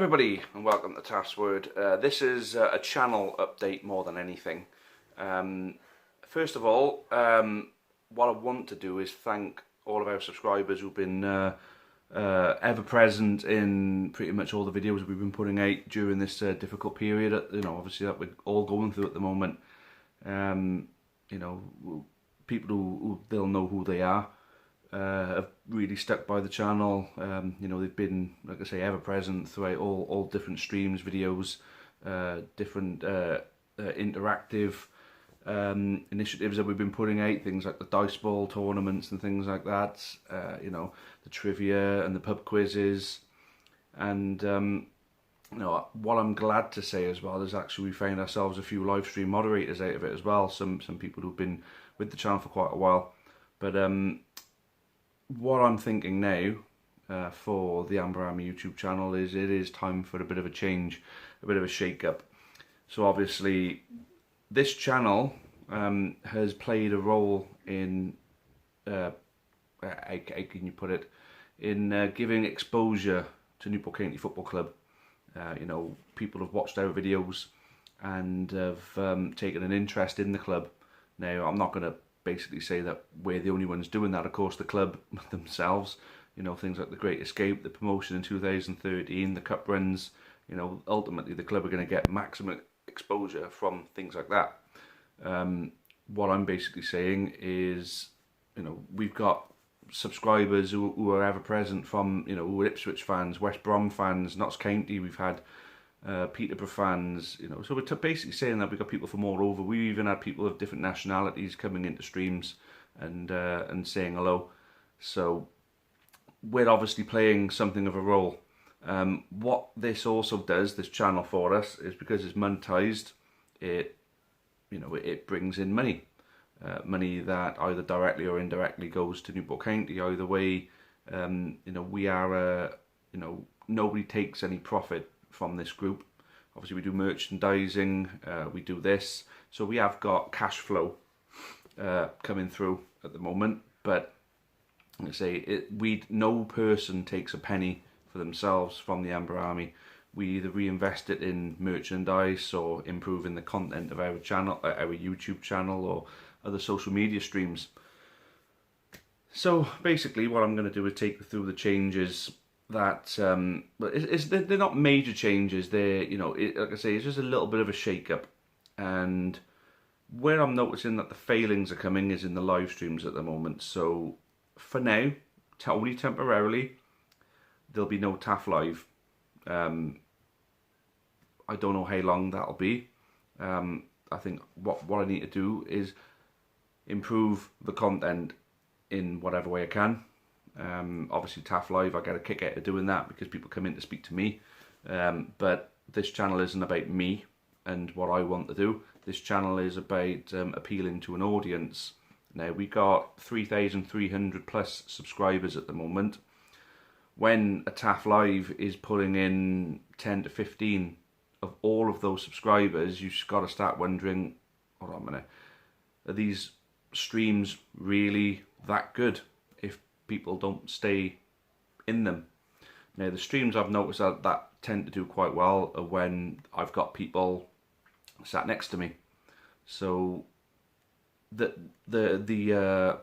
everybody and welcome to Taff's Word. This is a channel update more than anything. First of all, what I want to do is thank all of our subscribers who've been ever present in pretty much all the videos we've been putting out during this difficult period. Obviously that we're all going through at the moment. People who they'll know who they are. Have really stuck by the channel. They've been, like I say, ever present throughout all different streams, videos, different interactive initiatives that we've been putting out, things like the dice ball tournaments and things like that, the trivia and the pub quizzes. And what I'm glad to say as well is actually we found ourselves a few live stream moderators out of it as well, some people who've been with the channel for quite a while. But what I'm thinking now for the Amber Army YouTube channel is it is time for a bit of a change, a bit of a shake-up. So obviously this channel has played a role in, how can you put it, in giving exposure to Newport County Football Club. People have watched our videos and have taken an interest in the club. Now, I'm not going to basically say that we're the only ones doing that. Of course, the club themselves, things like the Great Escape, the promotion in 2013, the cup runs, ultimately the club are going to get maximum exposure from things like that. What I'm basically saying is, we've got subscribers who are ever present from, who are Ipswich fans, West Brom fans, Notts County, we've had Peterborough fans, so we're basically saying that we've got people from all over. We even had people of different nationalities coming into streams and saying hello. So we're obviously playing something of a role. What this also does, this channel for us, is because it's monetized, it brings in money. Money that either directly or indirectly goes to Newport County. Either way, we are, nobody takes any profit from this group. Obviously we do merchandising, we do this, so we have got cash flow coming through at the moment, but like I say, no person takes a penny for themselves from the Amber Army. We either reinvest it in merchandise or improving the content of our channel, our YouTube channel, or other social media streams. So basically what I'm going to do is take you through the changes that they're not major changes. They're, like I say, it's just a little bit of a shake-up. And where I'm noticing that the failings are coming is in the live streams at the moment. So for now, only temporarily, there'll be no Taff Live. I don't know how long that'll be. I think what I need to do is improve the content in whatever way I can. Obviously Taff Live, I get a kick out of doing that because people come in to speak to me, but this channel isn't about me and what I want to do. This channel is about appealing to an audience. Now, we got 3,300 plus subscribers at the moment. When a Taff Live is pulling in 10 to 15 of all of those subscribers, you've got to start wondering, hold on a minute, are these streams really that good if people don't stay in them? Now, the streams I've noticed that tend to do quite well are when I've got people sat next to me. So the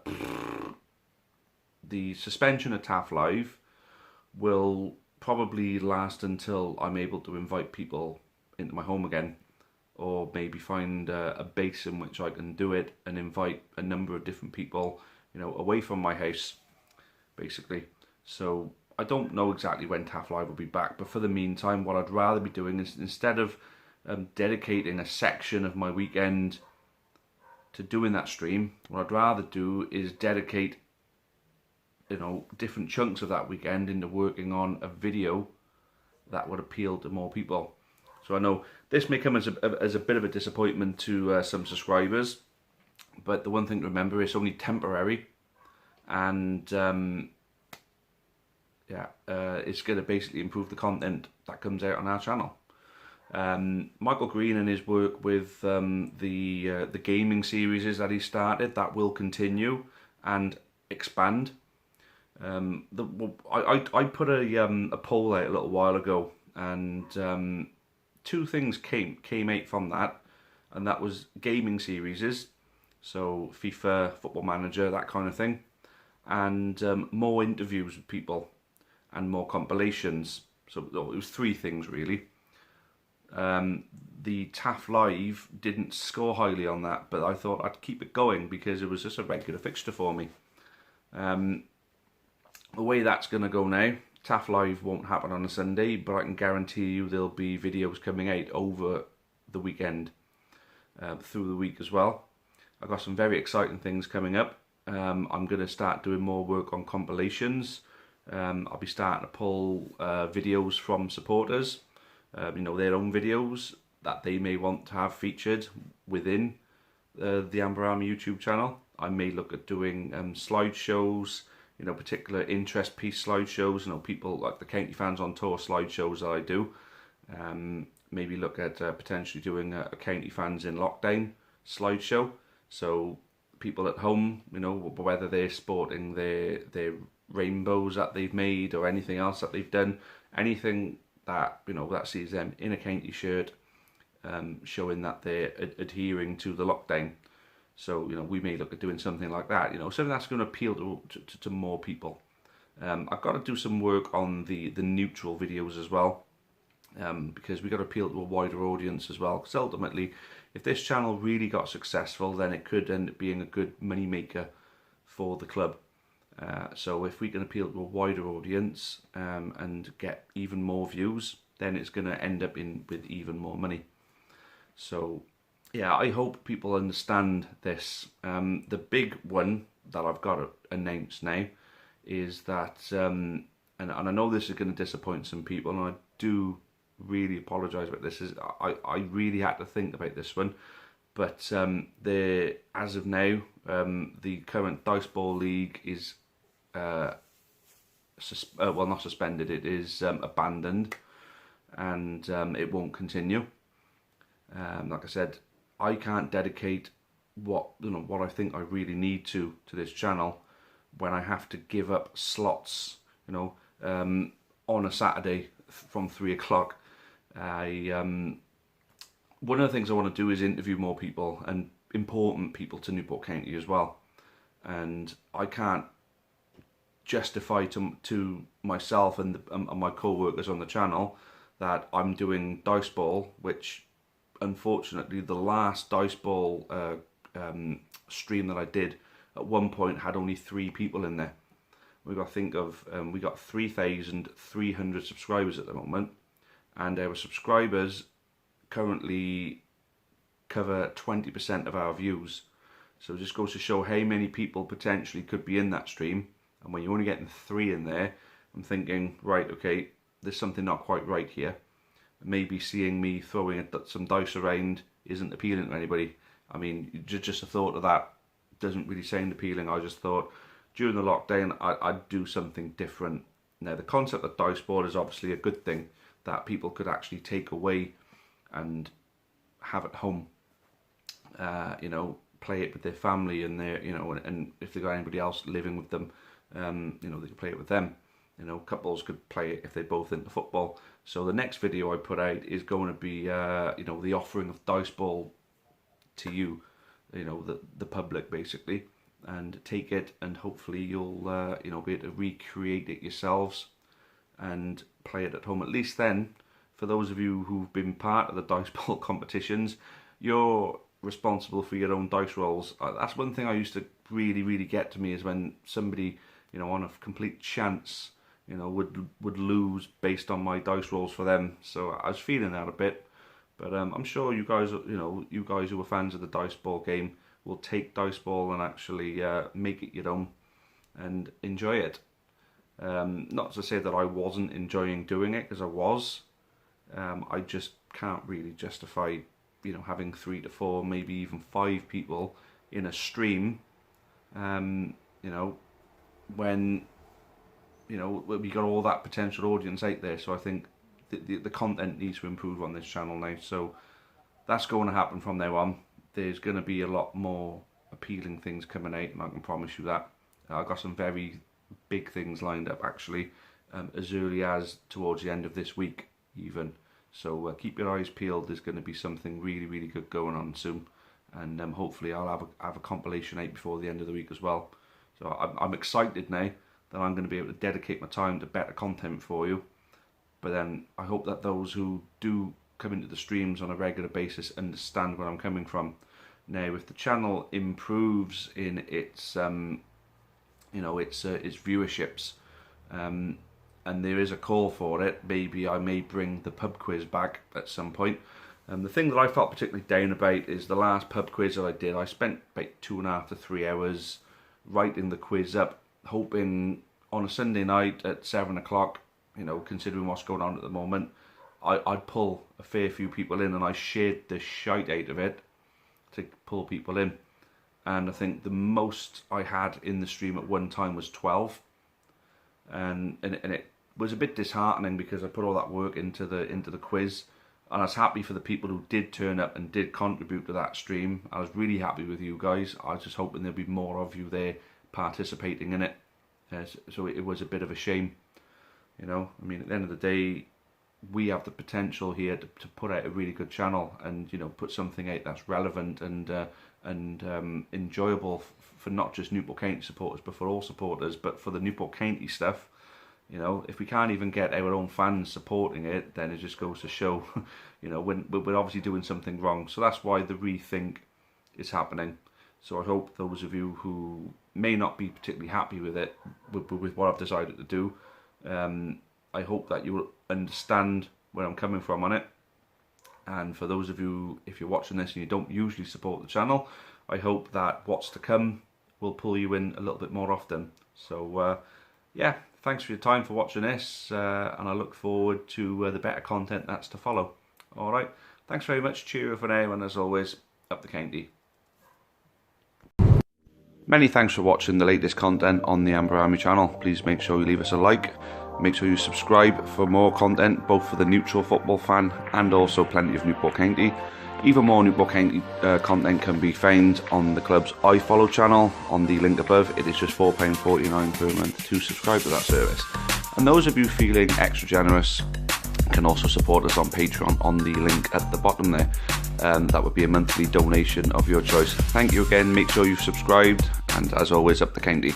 suspension of Taff Live will probably last until I'm able to invite people into my home again, or maybe find a base in which I can do it and invite a number of different people, away from my house, basically. So I don't know exactly when Taff Live will be back, but for the meantime, what I'd rather be doing is, instead of dedicating a section of my weekend to doing that stream, what I'd rather do is dedicate, different chunks of that weekend into working on a video that would appeal to more people. So I know this may come as a bit of a disappointment to some subscribers, but the one thing to remember is only temporary, and it's going to basically improve the content that comes out on our channel. Michael Green and his work with the gaming series that he started, that will continue and expand. I put a poll out a little while ago and two things came out from that, and that was gaming series, so FIFA, Football Manager, that kind of thing, and more interviews with people and more compilations. So it was three things really. The Taff Live didn't score highly on that, but I thought I'd keep it going because it was just a regular fixture for me. The way that's going to go now, Taff Live won't happen on a Sunday, but I can guarantee you there'll be videos coming out over the weekend, through the week as well. I've got some very exciting things coming up. I'm going to start doing more work on compilations. I'll be starting to pull videos from supporters, their own videos that they may want to have featured within the Amber Army YouTube channel. I may look at doing slideshows, particular interest piece slideshows, people like the County Fans on Tour slideshows that I do. Maybe look at potentially doing a County Fans in Lockdown slideshow. So people at home, whether they're sporting their rainbows that they've made or anything else that they've done, anything that that sees them in a county shirt, showing that they're adhering to the lockdown. So we may look at doing something like that. Something that's going to appeal to more people. I've got to do some work on the neutral videos as well, because we've got to appeal to a wider audience as well. Because ultimately, if this channel really got successful, then it could end up being a good money maker for the club. So if we can appeal to a wider audience and get even more views, then it's going to end up with even more money. So yeah, I hope people understand this. The big one that I've got to announce now is that, and I know this is going to disappoint some people, and I do really apologise about this. I really had to think about this one, but as of now, the current Dice Ball League is not suspended. It is abandoned, and it won't continue. Like I said, I can't dedicate what I think I really need to this channel when I have to give up slots, on a Saturday from 3 o'clock. One of the things I want to do is interview more people, and important people to Newport County as well. And I can't justify to myself and my co-workers on the channel that I'm doing Dice Ball, which unfortunately the last Dice Ball stream that I did at one point had only 3 people in there. We got to think of we got 3,300 subscribers at the moment, and our subscribers currently cover 20% of our views. So it just goes to show how many people potentially could be in that stream. And when you're only getting 3 in there, I'm thinking, right, okay, there's something not quite right here. Maybe seeing me throwing some dice around isn't appealing to anybody. I mean, just a thought of that doesn't really sound appealing. I just thought during the lockdown I'd do something different. Now the concept of Dice Ball is obviously a good thing that people could actually take away and have at home. Play it with their family and their, and if they got anybody else living with them, they could play it with them. Couples could play it if they're both into football. So the next video I put out is going to be, the offering of Dice Ball to you, the public basically, and take it, and hopefully you'll, be able to recreate it yourselves and play it at home. At least then, for those of you who've been part of the Dice Ball competitions, you're responsible for your own dice rolls. That's one thing I used to really get to me, is when somebody, on a complete chance, would lose based on my dice rolls for them. So I was feeling that a bit, but I'm sure you guys, you guys who are fans of the Dice Ball game will take Dice Ball and actually make it your own and enjoy it. Not to say that I wasn't enjoying doing it, because I was. I just can't really justify, having 3 to 4, maybe even 5 people in a stream, when we got all that potential audience out there. So I think the content needs to improve on this channel now. So that's going to happen from now on. There's going to be a lot more appealing things coming out, and I can promise you that. I've got some very big things lined up actually, as early as towards the end of this week. even. So keep your eyes peeled. There's going to be something really good going on soon, and hopefully I'll have a compilation out before the end of the week as well. So I'm excited now that I'm going to be able to dedicate my time to better content for you. But then I hope that those who do come into the streams on a regular basis understand where I'm coming from. Now, if the channel improves in its its viewerships, and there is a call for it, maybe I may bring the pub quiz back at some point. The thing that I felt particularly down about is the last pub quiz that I did. I spent about 2.5 to 3 hours writing the quiz up, hoping on a Sunday night at 7 o'clock, considering what's going on at the moment, I'd pull a fair few people in, and I shared the shite out of it to pull people in. And I think the most I had in the stream at one time was 12, and it was a bit disheartening because I put all that work into the quiz, and I was happy for the people who did turn up and did contribute to that stream. I was really happy with you guys. I was just hoping there'd be more of you there participating in it. So it was a bit of a shame. I mean, at the end of the day, we have the potential here to put out a really good channel, and put something out that's relevant and enjoyable for not just Newport County supporters, but for all supporters. But for the Newport County stuff, if we can't even get our own fans supporting it, then it just goes to show, when we're obviously doing something wrong. So that's why the rethink is happening. So I hope those of you who may not be particularly happy with it, with what I've decided to do, I hope that you will understand where I'm coming from on it. And for those of you, if you're watching this and you don't usually support the channel, I hope that what's to come will pull you in a little bit more often. So yeah, thanks for your time for watching this, and I look forward to the better content that's to follow. Alright, thanks very much, cheerio for now, and as always, up the county. Many thanks for watching the latest content on the Amber Army channel. Please make sure you leave us a like. Make sure you subscribe for more content, both for the neutral football fan and also plenty of Newport County. Even more Newport County content can be found on the club's iFollow channel on the link above. It is just £4.49 per month to subscribe to that service. And those of you feeling extra generous can also support us on Patreon on the link at the bottom there. That would be a monthly donation of your choice. Thank you again, make sure you've subscribed, and as always, up the county.